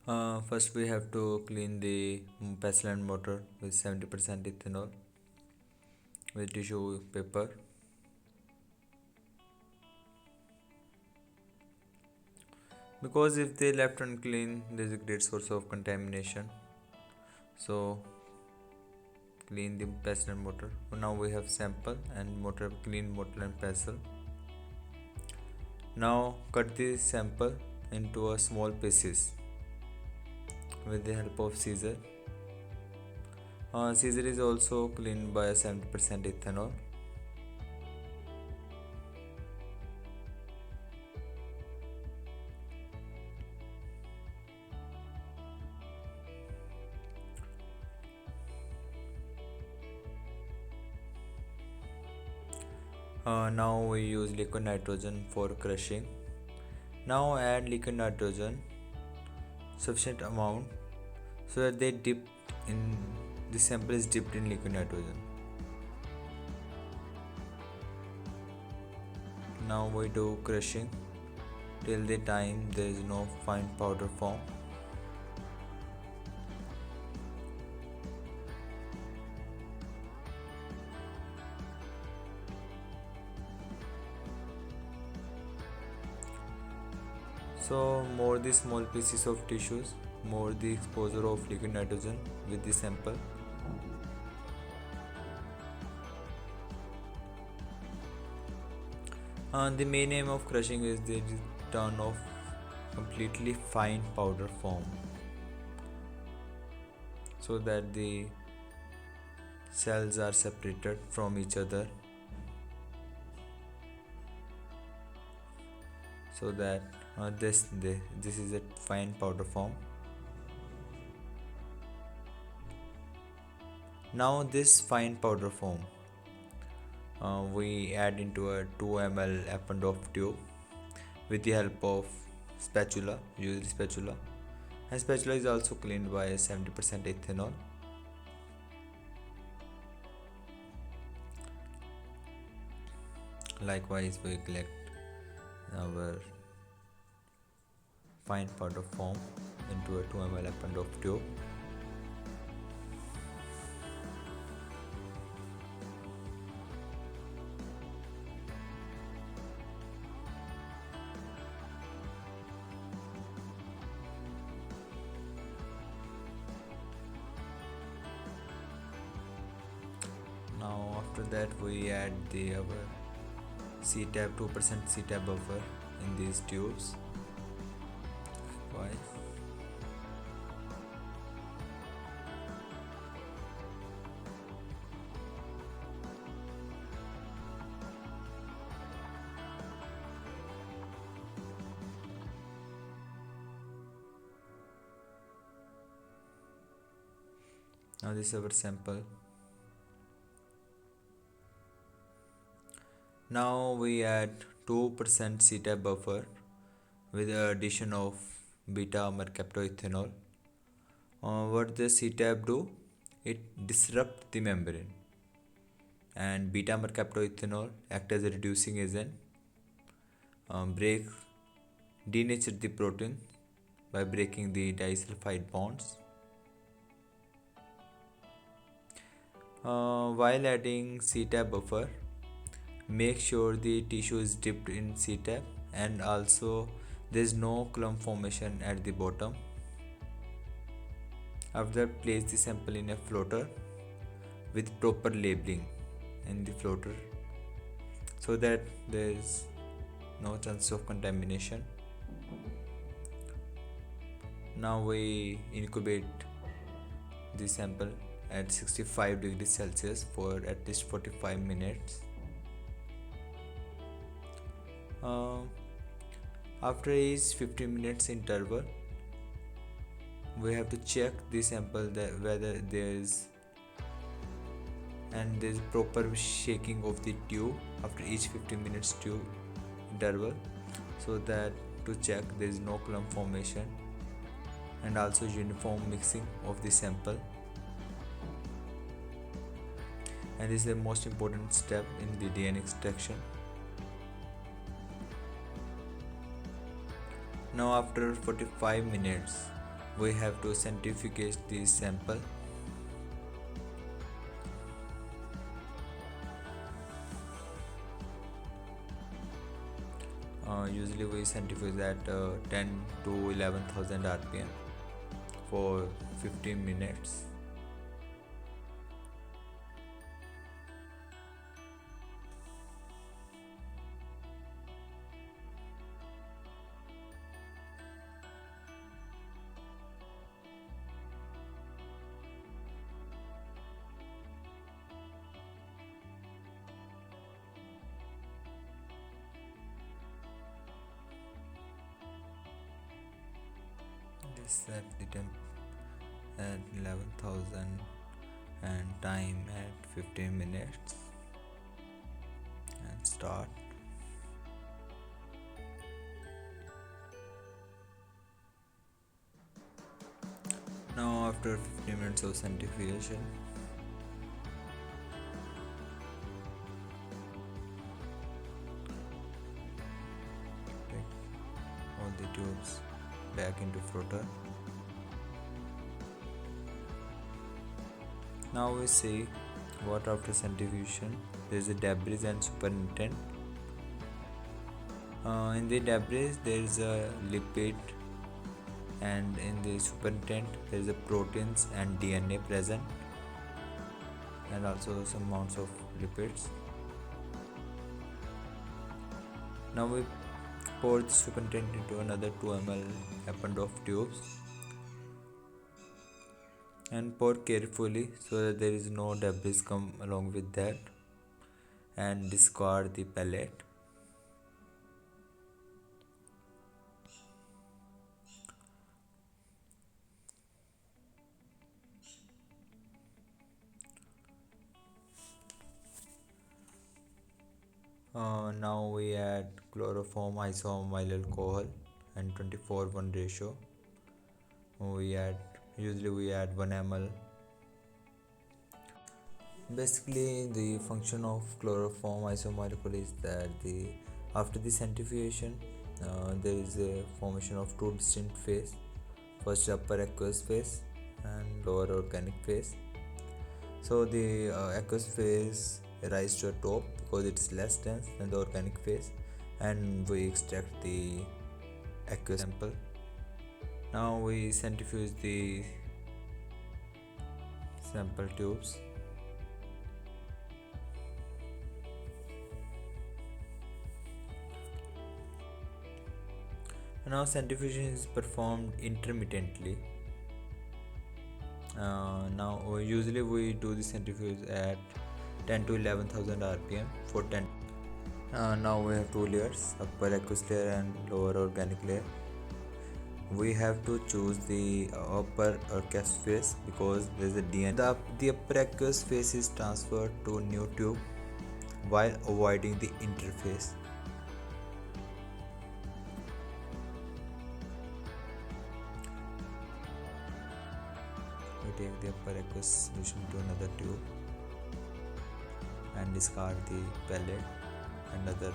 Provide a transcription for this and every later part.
First, we have to clean the pestle and mortar with 70% ethanol with tissue paper. Because if they left unclean, there is a great source of contamination. So, clean the pestle and mortar. Now we have sample and mortar, clean mortar and pestle. Now cut the sample into a small pieces with the help of scissor. Scissor is also cleaned by 70% ethanol. Now we use liquid nitrogen for crushing. Now add liquid nitrogen sufficient amount so that they dip in the sample is dipped in liquid nitrogen. Now we do crushing till the time there is no fine powder form. So more the small pieces of tissues, more the exposure of liquid nitrogen with the sample. The main aim of crushing is the return of completely fine powder form so that the cells are separated from each other, so that this is a fine powder form. Now this fine powder form we add into a 2 ml Eppendorf tube with the help of spatula, usually spatula, and spatula is also cleaned by 70% ethanol. Likewise, we collect our fine powder form into a 2 ml Eppendorf tube. Now after that we add our CTAB 2% CTAB buffer in these tubes. Why? Now this is our sample. Now we add 2% CTAB buffer with the addition of beta mercaptoethanol. What the CTAB do? It disrupts the membrane, and beta mercaptoethanol act as a reducing agent, break denature the protein by breaking the disulfide bonds. While adding CTAB buffer, make sure the tissue is dipped in CTAB and also there is no clump formation at the bottom. After that, place the sample in a floater with proper labeling in the floater so that there is no chance of contamination. Now we incubate the sample at 65 degrees Celsius for at least 45 minutes. After each 15 minutes interval, we have to check the sample that whether there is proper shaking of the tube after each 15 minutes tube interval, so that to check there is no clump formation, and also uniform mixing of the sample. And this is the most important step in the DNA extraction. Now after 45 minutes we have to centrifugate the sample. Usually we centrifuge at 10 to 11,000 rpm for 15 minutes. This set the temp at 11,000 and time at 15 minutes and start. Now after 15 minutes of centrifugation, take all the tubes back into floater. Now we see what after centrifugation there is a debris and supernatant. In the debris there is a lipid, and in the supernatant there is a proteins and DNA present, and also some amounts of lipids. Now we pour the supernatant into another 2 ml append of tubes and pour carefully so that there is no debris come along with that, and discard the pellet. Now we add chloroform isoamyl alcohol and 24:1 ratio. Usually we add 1 ml. Basically the function of chloroform isoamyl alcohol is that after the centrifugation there is a formation of two distinct phase. First upper aqueous phase and lower organic phase. So the aqueous phase rise to a top because it is less dense than the organic phase, and we extract the aqueous sample. Now we centrifuge the sample tubes. Now centrifugation is performed intermittently. Now usually we do the centrifuge at 10 to 11,000 rpm for 10. Now we have two layers, upper aqueous layer and lower organic layer. We have to choose the upper aqueous phase because there is a DNA. The upper aqueous phase is transferred to new tube while avoiding the interface. We take the upper aqueous solution to another tube and discard the pellet and other.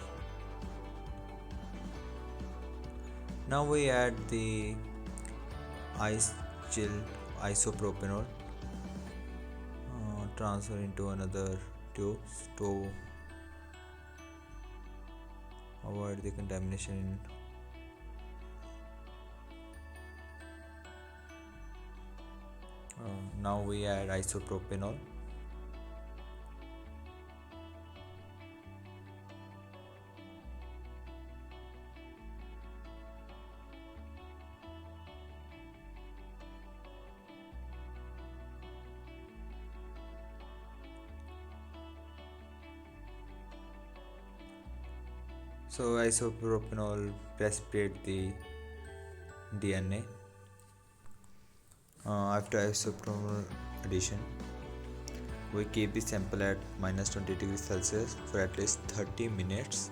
Now we add the ice chilled isopropanol, transfer into another tube to avoid the contamination. Now we add isopropanol. So isopropanol precipitate the DNA. After isopropanol addition, we keep the sample at minus 20 degrees Celsius for at least 30 minutes.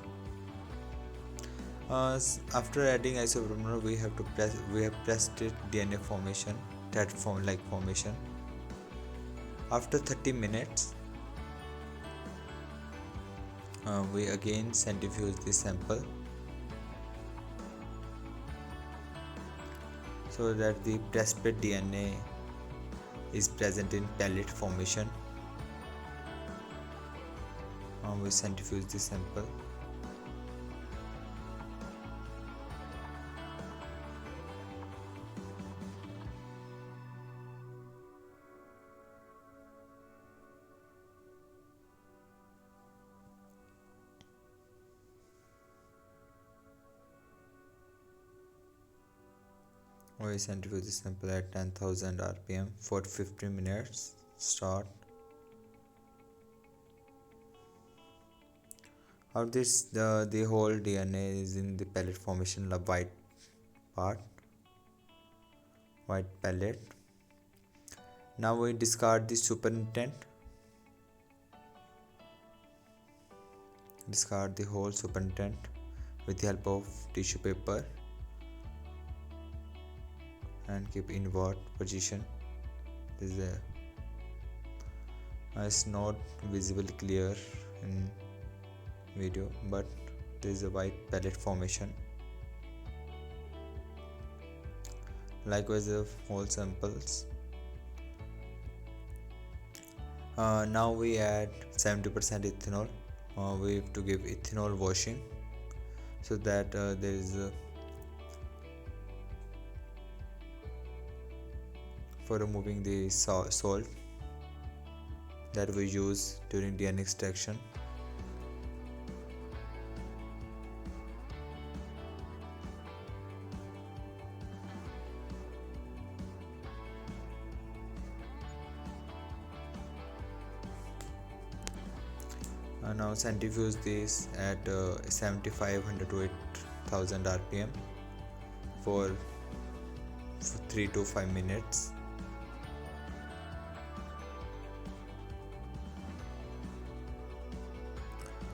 After adding isopropanol, we have pressed it DNA formation, that form like formation. After 30 minutes, we again centrifuge the sample. so that the pressed DNA is present in pellet formation. We centrifuge the sample. We centrifuge the sample at 10,000 rpm for 15 minutes. Start. How this the whole DNA is in the pellet formation, the white part, white pellet. Now we discard the superintent. Discard the whole superintent with the help of tissue paper and keep invert position. This is it's not visibly clear in video, but there is a white pellet formation. Likewise the whole samples. Now we add 70% ethanol. We have to give ethanol washing so that there is for removing the salt that we use during DNA extraction. Now centrifuge this at 7500 to 8000 rpm for 3 to 5 minutes.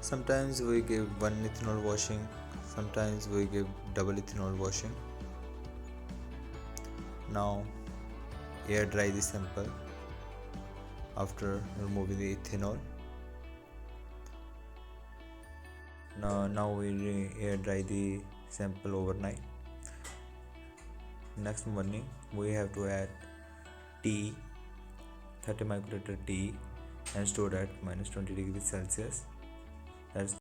Sometimes we give one ethanol washing, sometimes we give double ethanol washing. Now air dry the sample after removing the ethanol. Now we air dry the sample overnight. Next morning we have to add tea, 30 microliter tea, and store at -20 degrees Celsius. That's